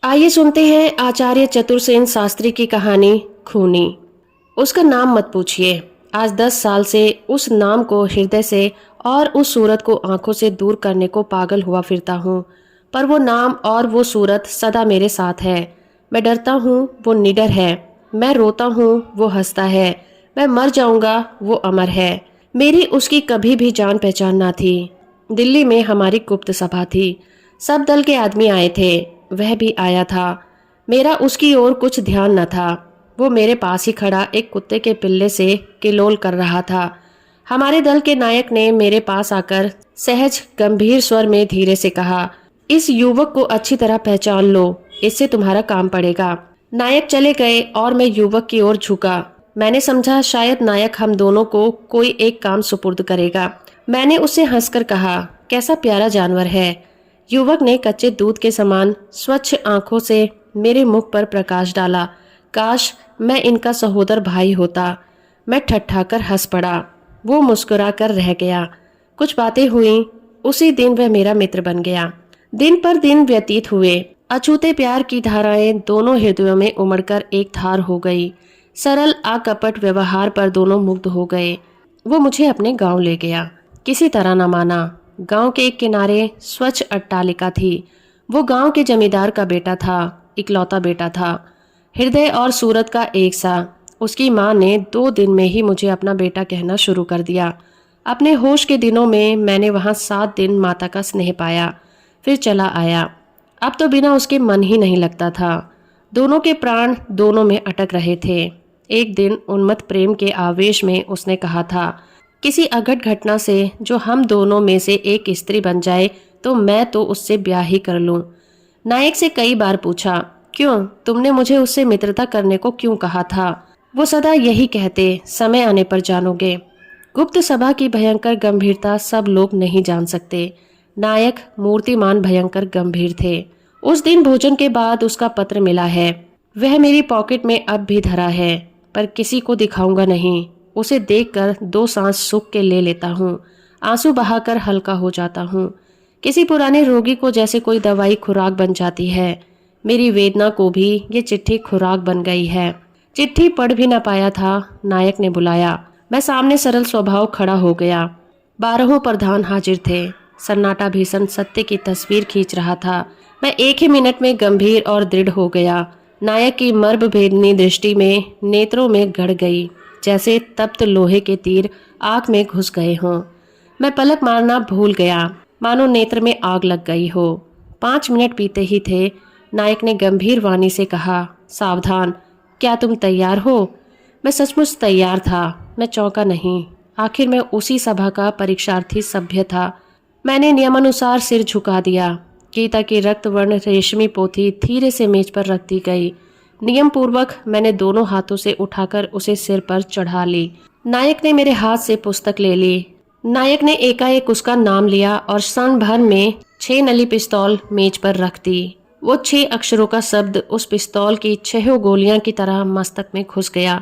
आइए सुनते हैं आचार्य चतुर्सेन शास्त्री की कहानी खूनी। उसका नाम मत पूछिए। आज 10 साल से उस नाम को हृदय से और उस सूरत को आंखों से दूर करने को पागल हुआ फिरता हूँ। पर वो नाम और वो सूरत सदा मेरे साथ है। मैं डरता हूँ, वो निडर है। मैं रोता हूँ, वो हंसता है। मैं मर जाऊंगा, वो अमर है। मेरी उसकी कभी भी जान पहचान ना थी। दिल्ली में हमारी गुप्त सभा थी। सब दल के आदमी आए थे। वह भी आया था। मेरा उसकी ओर कुछ ध्यान न था। वो मेरे पास ही खड़ा एक कुत्ते के पिल्ले से किलोल कर रहा था। हमारे दल के नायक ने मेरे पास आकर सहज गंभीर स्वर में धीरे से कहा, इस युवक को अच्छी तरह पहचान लो, इससे तुम्हारा काम पड़ेगा। नायक चले गए और मैं युवक की ओर झुका। मैंने समझा शायद नायक हम दोनों को कोई एक काम सुपुर्द करेगा। मैंने उससे हंसकर कहा, कैसा प्यारा जानवर है। युवक ने कच्चे दूध के समान स्वच्छ आंखों से मेरे मुख पर प्रकाश डाला। काश मैं इनका सहोदर भाई होता। मैं ठट्ठाकर हंस पड़ा। वो मुस्कुराकर रह गया। कुछ बातें हुई। उसी दिन वह मेरा मित्र बन गया। दिन पर दिन व्यतीत हुए। अछूते प्यार की धाराएं दोनों हृदयों में उमड़कर एक धार हो गई। सरल अकपट व्यवहार पर दोनों मुग्ध हो गए। वो मुझे अपने गांव ले गया। किसी तरह न माना। गांव के एक किनारे स्वच्छ अट्टालिका थी। वो गांव के जमींदार का बेटा था, इकलौता बेटा था। हृदय और सूरत का एक सा। उसकी माँ ने 2 दिन में ही मुझे अपना बेटा कहना शुरू कर दिया। अपने होश के दिनों में मैंने वहाँ 7 दिन माता का स्नेह पाया, फिर चला आया। अब तो बिना उसके मन ही नहीं लगता था। दोनों के प्राण दोनों में अटक रहे थे। एक दिन उन्मत्त प्रेम के आवेश में उसने कहा था, किसी अघट घटना से जो हम दोनों में से एक स्त्री बन जाए तो मैं तो उससे ब्याह ही कर लूं। नायक से कई बार पूछा, क्यों, तुमने मुझे उससे मित्रता करने को क्यों कहा था। वो सदा यही कहते, समय आने पर जानोगे। गुप्त सभा की भयंकर गंभीरता सब लोग नहीं जान सकते। नायक मूर्तिमान भयंकर गंभीर थे। उस दिन भोजन के बाद उसका पत्र मिला है। वह मेरी पॉकेट में अब भी धरा है, पर किसी को दिखाऊंगा नहीं। उसे देखकर 2 सांस सूख के ले लेता हूँ। आंसू बहाकर हल्का हो जाता हूँ। किसी पुराने रोगी को जैसे कोई दवाई खुराक बन जाती है, मेरी वेदना को भी ये चिट्ठी खुराक बन गई है। चिट्ठी पढ़ भी न पाया था, नायक ने बुलाया। मैं सामने सरल स्वभाव खड़ा हो गया। 12 प्रधान हाजिर थे। सन्नाटा भीषण सत्य की तस्वीर खींच रहा था। मैं एक ही मिनट में गंभीर और दृढ़ हो गया। नायक की मर्म भेदनी दृष्टि में नेत्रों में गड़ गई, जैसे तप्त लोहे के तीर आंख में घुस गए हों। मैं पलक मारना भूल गया, मानो नेत्र में आग लग गई हो। 5 मिनट बीते ही थे। नायक ने गंभीर वाणी से कहा, सावधान, क्या तुम तैयार हो। मैं सचमुच तैयार था। मैं चौंका नहीं। आखिर मैं उसी सभा का परीक्षार्थी सभ्य था। मैंने नियमानुसार सिर झुका दिया। गीता की रक्तवर्ण रेशमी पोथी धीरे से मेज पर रख दी गई। नियम पूर्वक मैंने दोनों हाथों से उठाकर उसे सिर पर चढ़ा ली। नायक ने मेरे हाथ से पुस्तक ले ली। नायक ने एकाएक उसका नाम लिया और क्षण भर में 6 नली पिस्तौल मेज पर रख दी। वो 6 अक्षरों का शब्द उस पिस्तौल की 6 गोलियां की तरह मस्तक में घुस गया,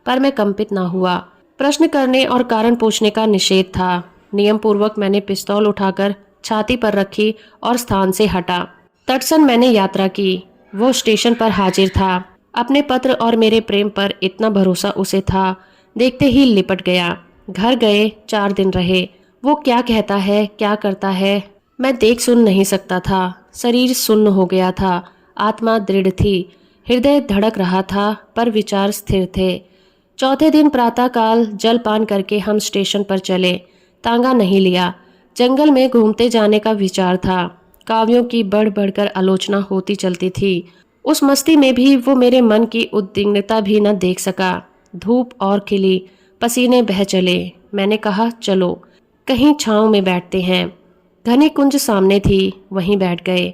पर मैं कंपित न हुआ। प्रश्न करने और कारण पूछने का निषेध था। नियम पूर्वक मैंने पिस्तौल उठाकर छाती पर रखी और स्थान से हटा। तटसन मैंने यात्रा की। वो स्टेशन पर हाजिर था। अपने पत्र और मेरे प्रेम पर इतना भरोसा उसे था, देखते ही लिपट गया। घर गए 4 दिन रहे। वो क्या कहता है, क्या करता है, मैं देख सुन नहीं सकता था। शरीर सुन्न हो गया था, आत्मा दृढ़ थी। हृदय धड़क रहा था, पर विचार स्थिर थे। चौथे दिन प्रातःकाल जलपान करके हम स्टेशन पर चले। तांगा नहीं लिया। जंगल में घूमते जाने का विचार था। काव्यों की बढ़ बढ़कर आलोचना होती चलती थी। उस मस्ती में भी वो मेरे मन की उद्विग्नता भी न देख सका। धूप और खिली, पसीने बह चले। मैंने कहा, चलो कहीं छांव में बैठते हैं। घनी कुंज सामने थी, वहीं बैठ गए।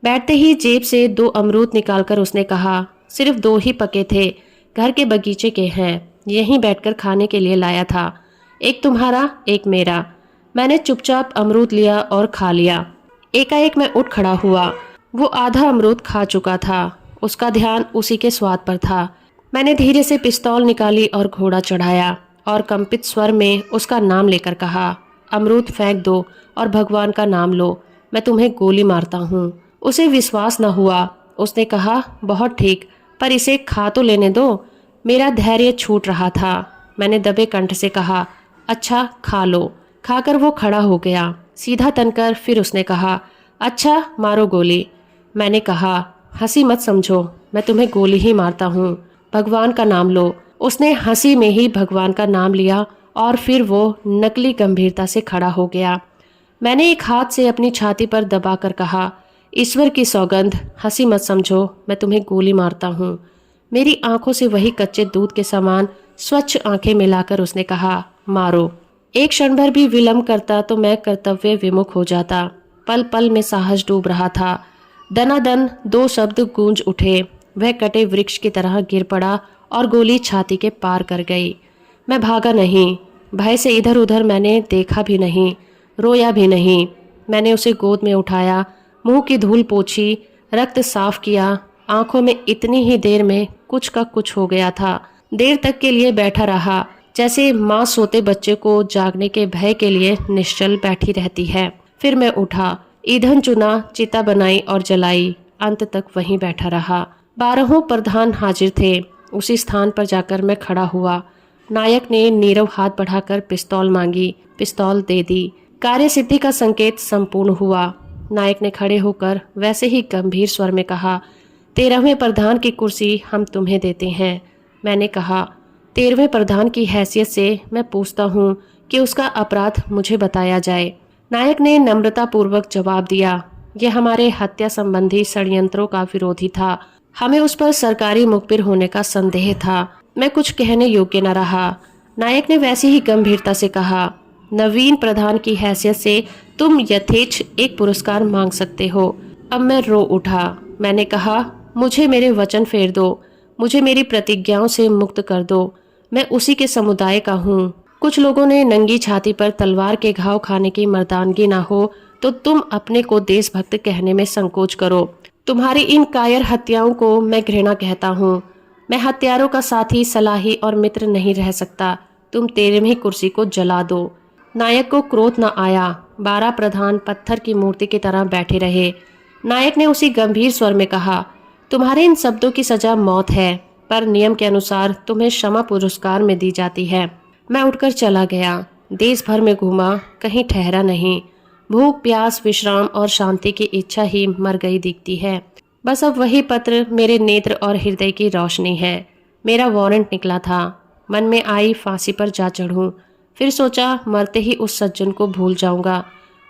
बैठते ही जेब से 2 अमरूद निकालकर उसने कहा, सिर्फ 2 ही पके थे, घर के बगीचे के हैं, यहीं बैठकर खाने के लिए लाया था। एक तुम्हारा, एक मेरा। मैंने चुपचाप अमरूद लिया और खा लिया। एकाएक मैं उठ खड़ा हुआ। वो आधा अमरूद खा चुका था। उसका ध्यान उसी के स्वाद पर था। मैंने धीरे से पिस्तौल निकाली और घोड़ा चढ़ाया और कंपित स्वर में उसका नाम लेकर कहा, अमरूद फेंक दो और भगवान का नाम लो, मैं तुम्हें गोली मारता हूँ। उसे विश्वास न हुआ। उसने कहा, बहुत ठीक, पर इसे खा तो लेने दो। मेरा धैर्य छूट रहा था। मैंने दबे कंठ से कहा, अच्छा खा लो। खाकर वो खड़ा हो गया, सीधा तनकर। फिर उसने कहा, अच्छा मारो गोली। मैंने कहा, हंसी मत समझो, मैं तुम्हें गोली ही मारता हूँ, भगवान का नाम लो। उसने हंसी में ही भगवान का नाम लिया और फिर वो नकली गंभीरता से खड़ा हो गया। मैंने एक हाथ से अपनी छाती पर दबाकर कहा, ईश्वर की सौगंध, हंसी मत समझो, मैं तुम्हें गोली मारता हूँ। मेरी आंखों से वही कच्चे दूध के समान स्वच्छ आंखें मिलाकर उसने कहा, मारो। एक क्षण भर भी विलंब करता तो मैं कर्तव्य विमुख हो जाता। पल पल में साहस डूब रहा था। दनादन दो शब्द गूंज उठे। वह कटे वृक्ष की तरह गिर पड़ा और गोली छाती के पार कर गई। मैं भागा नहीं, भय से इधर उधर मैंने देखा भी नहीं, रोया भी नहीं। मैंने उसे गोद में उठाया, मुंह की धूल पोंछी, रक्त साफ किया। आंखों में इतनी ही देर में कुछ का कुछ हो गया था। देर तक के लिए बैठा रहा, जैसे माँ सोते बच्चे को जागने के भय के लिए निश्चल बैठी रहती है। फिर मैं उठा, ईंधन चुना, चिता बनाई और जलाई। अंत तक वहीं बैठा रहा। 12 प्रधान हाजिर थे। उसी स्थान पर जाकर मैं खड़ा हुआ। नायक ने नीरव हाथ बढ़ाकर पिस्तौल मांगी, पिस्तौल दे दी। कार्य सिद्धि का संकेत संपूर्ण हुआ। नायक ने खड़े होकर वैसे ही गंभीर स्वर में कहा, 13वें प्रधान की कुर्सी हम तुम्हें देते हैं। मैंने कहा, 13वें प्रधान की हैसियत से मैं पूछता हूँ कि उसका अपराध मुझे बताया जाए। नायक ने नम्रतापूर्वक जवाब दिया, यह हमारे हत्या संबंधी षड्यंत्रों का विरोधी था। हमें उस पर सरकारी मुखबिर होने का संदेह था। मैं कुछ कहने योग्य न रहा। नायक ने वैसी ही गंभीरता से कहा, नवीन प्रधान की हैसियत से तुम यथेच्छ एक पुरस्कार मांग सकते हो। अब मैं रो उठा। मैंने कहा, मुझे मेरे वचन फेर दो, मुझे मेरी प्रतिज्ञाओं से मुक्त कर दो। मैं उसी के समुदाय का हूँ। कुछ लोगों ने नंगी छाती पर तलवार के घाव खाने की मर्दानगी ना हो तो तुम अपने को देशभक्त कहने में संकोच करो। तुम्हारी इन कायर हत्याओं को मैं घृणा कहता हूँ। मैं हत्यारों का साथी, सलाही और मित्र नहीं रह सकता। तुम 13वीं कुर्सी को जला दो। नायक को क्रोध न आया। 12 प्रधान पत्थर की मूर्ति की तरह बैठे रहे। नायक ने उसी गंभीर स्वर में कहा, तुम्हारे इन शब्दों की सजा मौत है, पर नियम के अनुसार तुम्हें क्षमा पुरस्कार में दी जाती है। मैं उठकर चला गया। देश भर में घूमा, कहीं ठहरा नहीं। भूख, प्यास, विश्राम और शांति की इच्छा ही मर गई दिखती है। बस अब वही पत्र मेरे नेत्र और हृदय की रोशनी है। मेरा वारंट निकला था। मन में आई फांसी पर जा चढ़ूं। फिर सोचा, मरते ही उस सज्जन को भूल जाऊंगा।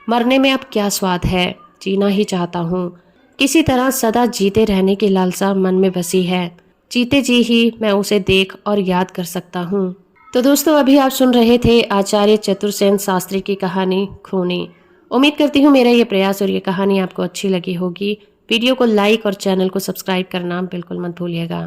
मरने में अब क्या स्वाद है, जीना ही चाहता हूँ। किसी तरह सदा जीते रहने की लालसा मन में बसी है। जीते जी ही मैं उसे देख और याद कर सकता हूँ। तो दोस्तों, अभी आप सुन रहे थे आचार्य चतुर्सेन शास्त्री की कहानी खूनी। उम्मीद करती हूँ मेरा ये प्रयास और ये कहानी आपको अच्छी लगी होगी। वीडियो को लाइक और चैनल को सब्सक्राइब करना बिल्कुल मत भूलिएगा।